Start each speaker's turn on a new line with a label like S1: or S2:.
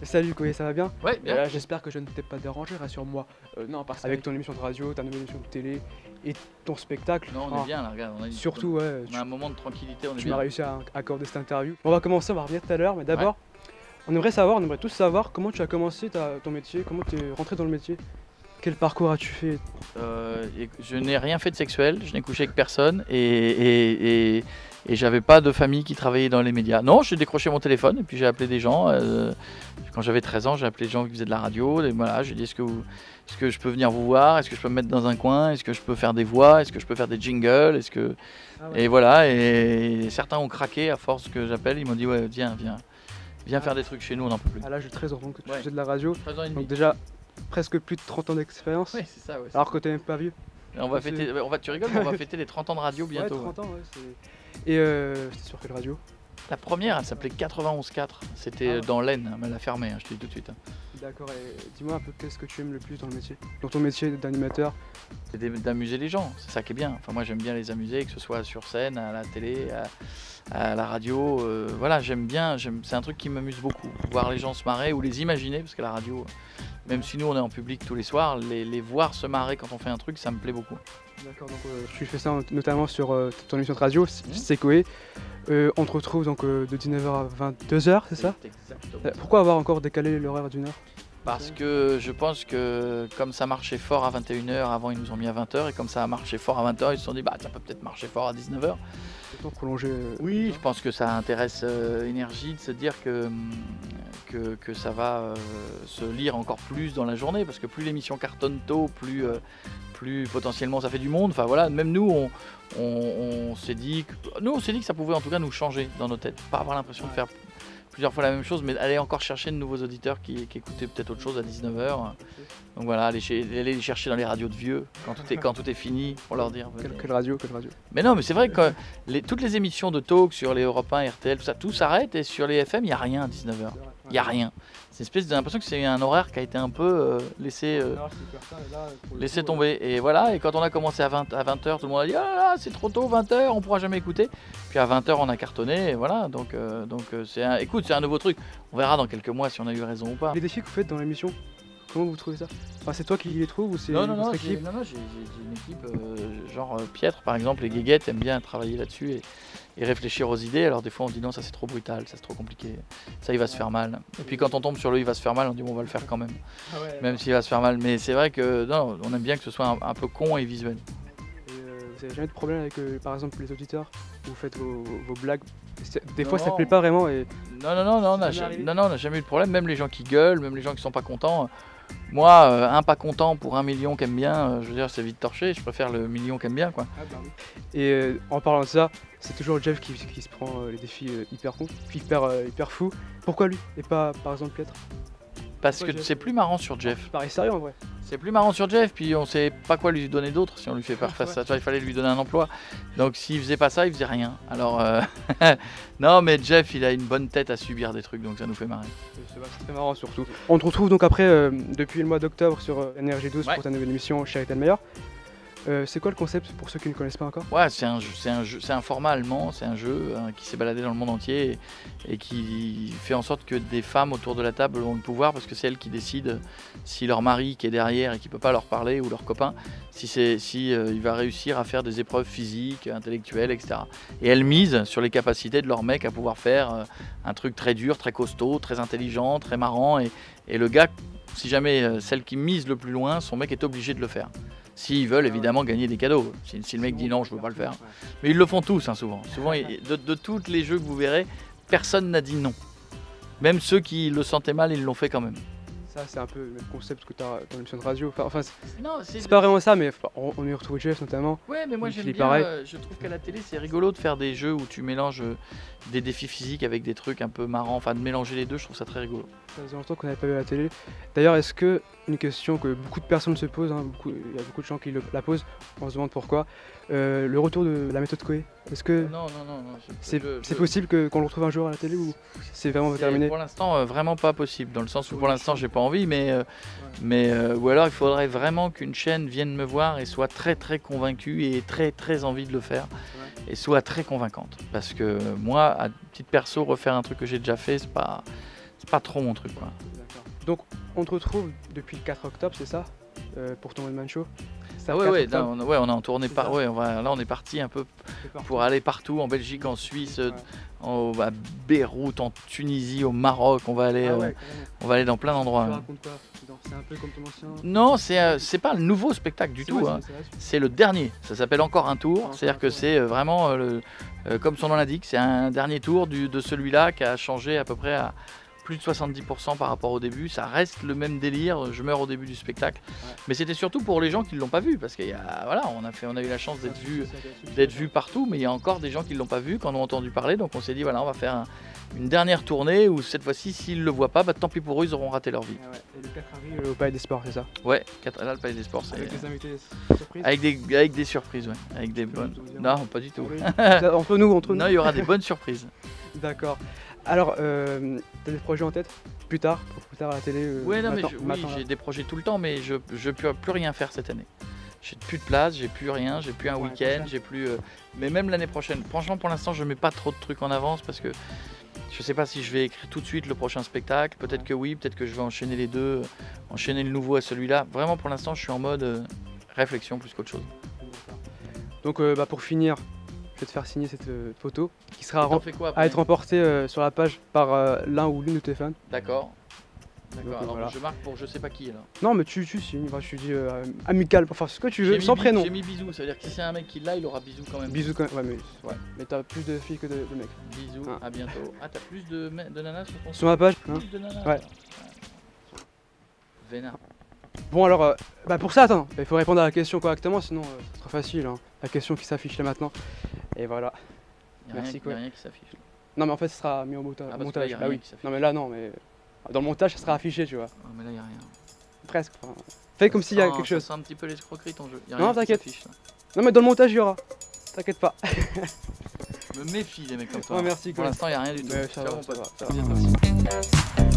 S1: Salut Koé, ça va bien?
S2: Ouais, bien.
S1: J'espère que je ne t'ai pas dérangé, rassure-moi.
S2: Non, parce
S1: Avec ton émission de radio, ta nouvelle émission de télé et ton spectacle.
S2: Non, on est bien là, regarde.
S1: Surtout, ouais,
S2: On a un moment de tranquillité, on est
S1: tu m'as
S2: bien.
S1: réussi à accorder cette interview. On va commencer, on va revenir tout à l'heure, mais d'abord, on aimerait tous savoir comment tu as commencé ton métier, comment tu es rentré dans le métier. Quel parcours as-tu fait?
S2: Et je n'ai rien fait de sexuel, je n'ai couché avec personne et j'avais pas de famille qui travaillait dans les médias. Non, j'ai décroché mon téléphone et puis j'ai appelé des gens. Quand j'avais 13 ans, j'ai appelé des gens qui faisaient de la radio. Et voilà, j'ai dit est-ce que je peux venir vous voir? Est-ce que je peux me mettre dans un coin? Est-ce que je peux faire des voix? Est-ce que je peux faire des jingles? Et voilà, et certains ont craqué à force que j'appelle. Ils m'ont dit ouais, viens faire des trucs chez nous, on n'en peut plus.
S1: À l'âge de 13 ans, donc tu
S2: Ouais.
S1: faisais de la radio.
S2: 13 ans et demi.
S1: Donc déjà, presque plus de 30 ans d'expérience.
S2: Oui, c'est ça. Ouais,
S1: Alors que t'es même pas vieux.
S2: tu rigoles, mais on va fêter les 30 ans de radio bientôt.
S1: Ouais, 30 ans, ouais. Et c'était sur quelle radio?
S2: La première, elle s'appelait 91.4. C'était dans l'Aisne, mais elle a fermé, je te dis tout de suite.
S1: D'accord, et dis-moi un peu qu'est-ce que tu aimes le plus dans le métier? Dans ton métier d'animateur?
S2: C'est d'amuser les gens, c'est ça qui est bien. Enfin, moi, j'aime bien les amuser, que ce soit sur scène, à la télé, à la radio. Voilà, j'aime bien, c'est un truc qui m'amuse beaucoup. Voir les gens se marrer ou les imaginer, parce que la radio, même si nous, on est en public tous les soirs, les voir se marrer quand on fait un truc, ça me plaît beaucoup.
S1: D'accord, donc tu fais ça notamment sur ton émission de radio, c'est Koé. On te retrouve donc de 19h à 22h, c'est ça?
S2: Exactement.
S1: Pourquoi avoir encore décalé l'horaire d'une heure?
S2: Parce que je pense que comme ça marchait fort à 21h, avant ils nous ont mis à 20h, et comme ça a marché fort à 20h, ils se sont dit bah ça peut peut-être marcher fort à 19h.
S1: Autant prolonger.
S2: Oui, je pense que ça intéresse Énergie de se dire que ça va se lire encore plus dans la journée, parce que plus l'émission cartonne tôt, plus potentiellement ça fait du monde. Enfin voilà, même nous on s'est dit que ça pouvait en tout cas nous changer dans nos têtes, pas avoir l'impression de faire plusieurs fois la même chose, mais aller encore chercher de nouveaux auditeurs qui écoutaient peut-être autre chose à 19h. Donc voilà, aller les chercher dans les radios de vieux quand tout est fini pour leur dire.
S1: Quelle radio?
S2: Mais non, mais c'est vrai que toutes les émissions de talk sur les Europe 1, RTL, tout s'arrête, et sur les FM, il n'y a rien à 19h. Il n'y a rien. C'est une espèce d'impression que c'est un horaire qui a été un peu laissé tomber. Et voilà, et quand on a commencé à 20h, tout le monde a dit ah là là, c'est trop tôt, 20h, on ne pourra jamais écouter. Puis à 20h, on a cartonné, et voilà. Donc c'est un nouveau truc. On verra dans quelques mois si on a eu raison ou pas.
S1: Les défis que vous faites dans l'émission, comment vous trouvez ça? Enfin, c'est toi qui les trouves ou c'est
S2: Non,
S1: votre
S2: j'ai
S1: équipe?
S2: une équipe, genre Pietre par exemple, et Guéguette aiment bien travailler là-dessus et réfléchir aux idées. Alors des fois on dit non, ça c'est trop brutal, ça c'est trop compliqué, ça il va se faire mal. Et puis quand on tombe sur le il va se faire mal, on dit bon, on va le faire quand même, même s'il va se faire mal. Mais c'est vrai que non, on aime bien que ce soit un peu con et visuel.
S1: Et vous avez jamais de problème avec par exemple les auditeurs? Vous faites vos blagues, des fois ça
S2: Non.
S1: plaît pas vraiment et...
S2: Non, on n'a jamais eu de problème, même les gens qui gueulent, même les gens qui sont pas contents. Moi, un pas content pour 1 million qui aime bien, je veux dire, c'est vite torché, je préfère le million qui aime bien, quoi.
S1: Et en parlant de ça, c'est toujours Jeff qui se prend les défis hyper cons, hyper fous. Pourquoi lui et pas par exemple Pietre?
S2: Parce
S1: Pourquoi
S2: que
S1: Jeff?
S2: c'est plus marrant sur Jeff.
S1: Il paraît sérieux en vrai.
S2: C'est plus marrant sur Jeff, puis on sait pas quoi lui donner d'autre si on lui fait pas faire ça. Tu vois, il fallait lui donner un emploi. Donc s'il faisait pas ça, il faisait rien. Alors non, mais Jeff, il a une bonne tête à subir des trucs, donc ça nous fait marrer.
S1: C'est très marrant surtout. On te retrouve donc après, depuis le mois d'octobre sur Énergie 12 pour ta nouvelle émission Charité le meilleur. C'est quoi le concept pour ceux qui ne connaissent pas encore?
S2: Ouais, c'est un format allemand, c'est un jeu qui s'est baladé dans le monde entier et qui fait en sorte que des femmes autour de la table ont le pouvoir, parce que c'est elles qui décident si leur mari qui est derrière et qui peut pas leur parler, ou leur copain, il va réussir à faire des épreuves physiques, intellectuelles, etc. Et elles misent sur les capacités de leur mec à pouvoir faire un truc très dur, très costaud, très intelligent, très marrant, et le gars, si jamais celle qui mise le plus loin, son mec est obligé de le faire. S'ils veulent évidemment gagner des cadeaux. Si le mec dit non, je ne veux pas le faire. Mais ils le font tous, hein, souvent. Souvent, de tous les jeux que vous verrez, personne n'a dit non. Même ceux qui le sentaient mal, ils l'ont fait quand même.
S1: Ça, c'est un peu le même concept que tu as dans l'émission de radio. Enfin,
S2: Non,
S1: c'est pas vraiment ça, mais on y retrouve Jeff notamment.
S2: Ouais, mais moi
S1: Il
S2: j'aime
S1: est
S2: bien,
S1: pareil.
S2: je trouve qu'à la télé c'est rigolo de faire des jeux où tu mélanges des défis physiques avec des trucs un peu marrants, enfin de mélanger les deux, je trouve ça très rigolo.
S1: Ça faisait longtemps qu'on n'avait pas vu à la télé. D'ailleurs, est-ce que, une question que beaucoup de personnes se posent, hein, il y a beaucoup de gens qui la posent, on se demande pourquoi, le retour de la méthode Koé, est-ce que
S2: Non.
S1: c'est possible qu'on le retrouve un jour à la télé ou c'est vraiment terminé?
S2: Pour l'instant, vraiment pas possible, dans le sens où pour l'instant j'ai pas envie, mais ou alors il faudrait vraiment qu'une chaîne vienne me voir et soit très très convaincue et très envie de le faire, et soit très convaincante. Parce que moi, à titre perso, refaire un truc que j'ai déjà fait, c'est c'est pas trop mon truc quoi.
S1: D'accord. Donc on te retrouve depuis le 4 octobre, c'est ça, pour ton one-man show? C'est
S2: Ah
S1: le
S2: ouais,
S1: 4
S2: ouais,
S1: octobre,
S2: ouais, on est en tournée
S1: C'est
S2: par.
S1: ça.
S2: Ouais, là on est parti un peu
S1: c'est parti.
S2: pour aller partout, en Belgique, en Suisse,
S1: Ouais.
S2: à Beyrouth, en Tunisie, au Maroc. On va aller,
S1: Ah ouais, carrément.
S2: on va aller dans plein
S1: Tu
S2: d'endroits.
S1: racontes quoi dedans? C'est un peu comme ton ancien.
S2: Non, c'est pas le nouveau spectacle du tout.
S1: Ouais,
S2: Hein.
S1: c'est la suite.
S2: C'est le dernier. Ça s'appelle Encore un tour.
S1: Encore
S2: C'est-à-dire
S1: un
S2: que
S1: tour.
S2: c'est vraiment, comme son nom l'indique, c'est un dernier tour de celui-là qui a changé à peu près à plus de 70% par rapport au début. Ça reste le même délire. Je meurs au début du spectacle.
S1: Ouais.
S2: Mais c'était surtout pour les gens qui ne l'ont pas vu. Parce qu'il y a, voilà, on a eu la chance d'être vu partout. Mais il y a encore des gens qui ne l'ont pas vu, qui en ont entendu parler. Donc on s'est dit, voilà, on va faire une dernière tournée où cette fois-ci, s'ils ne le voient pas, bah, tant pis pour eux, ils auront raté leur vie.
S1: Ah ouais. Et le 4 avril au Palais des Sports, c'est ça?
S2: Ouais, là, le Palais des Sports, c'est
S1: Avec des invités surprises?
S2: avec des surprises, ouais. Avec des bonnes.
S1: tout dire.
S2: Non, pas du tout.
S1: Oui. Ça, entre nous.
S2: Non, il y aura des bonnes surprises.
S1: D'accord. Alors, t'as des projets en tête plus tard à la télé?
S2: Ouais, non, mais
S1: maintenant-
S2: oui,
S1: maintenant, là.
S2: j'ai des projets tout le temps, mais je peux plus rien faire cette année. J'ai plus de place, j'ai plus rien, j'ai plus un
S1: Ouais,
S2: week-end,
S1: comme ça.
S2: j'ai plus. Mais même l'année prochaine. Franchement, pour l'instant, je mets pas trop de trucs en avance parce que je sais pas si je vais écrire tout de suite le prochain spectacle. Peut-être que oui, peut-être que je vais enchaîner les deux, enchaîner le nouveau à celui-là. Vraiment, pour l'instant, je suis en mode réflexion plus qu'autre chose.
S1: D'accord. Donc, pour finir, je vais te faire signer cette photo qui sera
S2: T'en fais quoi
S1: à
S2: après
S1: être emportée sur la page par l'un ou l'une de tes fans.
S2: D'accord.
S1: Donc,
S2: D'accord. Alors
S1: voilà.
S2: je marque pour je sais pas qui alors.
S1: Non, mais tu signes, enfin, tu dis amical, enfin ce que tu
S2: J'ai
S1: veux,
S2: mis
S1: sans prénom.
S2: J'ai mis bisous, ça veut dire que si c'est un mec qui l'a, il aura bisous quand même.
S1: Bisous quand même. Ouais, mais t'as plus de filles que de mecs.
S2: Bisous,
S1: Ah.
S2: à bientôt. Ah, t'as plus de nanas sur ton
S1: Sur ma page, hein.
S2: Plus de nanas
S1: Ouais.
S2: alors. Vénard.
S1: Bon, alors, pour ça, attends, il faut répondre à la question correctement, sinon c'est trop facile. Hein. La question qui s'affiche là maintenant. Et voilà.
S2: Il
S1: Merci,
S2: n'y
S1: quoi.
S2: a rien qui s'affiche.
S1: Non, mais en fait, ce sera mis au
S2: Ah, parce que là,
S1: montage.
S2: y a
S1: Bah
S2: rien
S1: oui.
S2: qui s'affiche.
S1: Non, mais là, non, mais dans le montage, ça sera affiché, tu vois.
S2: Ah, mais là, il n'y a rien.
S1: Presque. Enfin, fais comme s'il y a
S2: Ça
S1: quelque
S2: sent-
S1: chose.
S2: Ça sent un petit peu l'escroquerie ton jeu. Y a
S1: Non,
S2: rien qui
S1: t'inquiète.
S2: s'affiche, là.
S1: Non, mais dans le montage, il y aura. T'inquiète pas.
S2: Je me méfie des mecs comme toi.
S1: Ouais, merci,
S2: Pour
S1: quoi.
S2: l'instant, il n'y a rien du tout.
S1: Mais ça
S2: Ciao,
S1: va,
S2: mon
S1: ça
S2: pote.
S1: va, ça
S2: À
S1: va.
S2: bientôt.